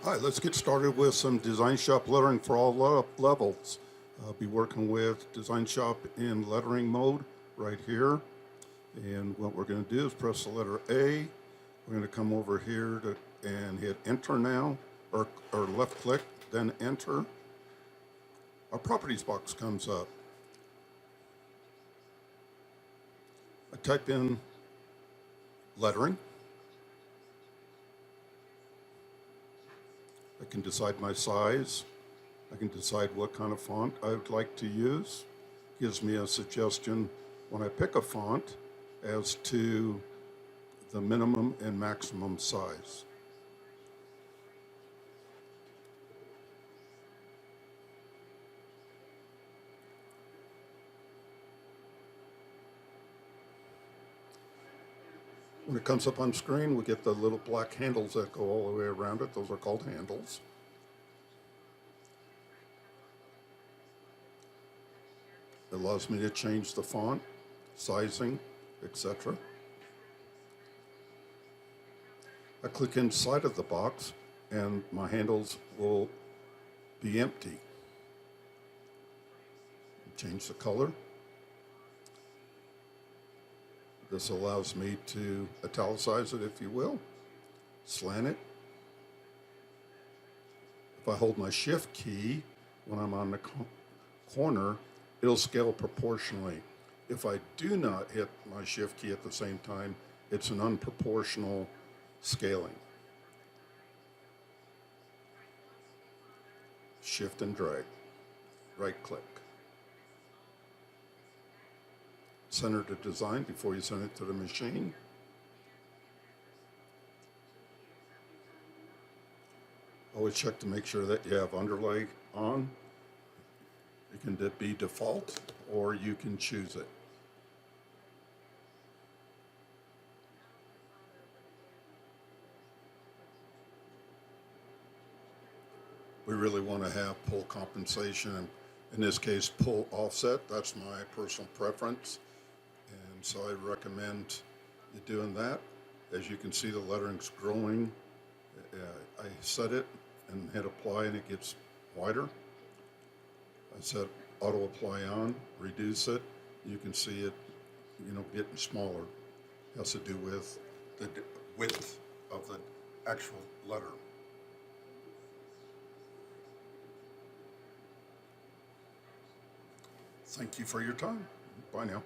All right, let's get started with some Design Shop lettering for all levels. I'll be working with Design Shop in lettering mode right here. And what we're going to do is press the letter A. We're going to come over here and hit enter now, or left click, then enter. Our properties box comes up. I type in lettering. I can decide my size. I can decide what kind of font I would like to use. Gives me a suggestion when I pick a font as to the minimum and maximum size. When it comes up on screen, we get the little black handles that go all the way around it. Those are called handles. It allows me to change the font, sizing, etc. I click inside of the box and my handles will be empty. Change the color. This allows me to italicize it, if you will, slant it. If I hold my shift key when I'm on the corner, it'll scale proportionally. If I do not hit my shift key at the same time, it's an unproportional scaling. Shift and drag, right click. Center the design before you send it to the machine. Always check to make sure that you have underlay on. It can be default or you can choose it. We really want to have pull compensation, and in this case pull offset. That's my personal preference, and so I recommend you doing that. As you can see, the lettering's growing. I set it and hit apply and it gets wider. I set auto apply on, reduce it. You can see it, getting smaller. It has to do with the width of the actual letter. Thank you for your time. Bye now.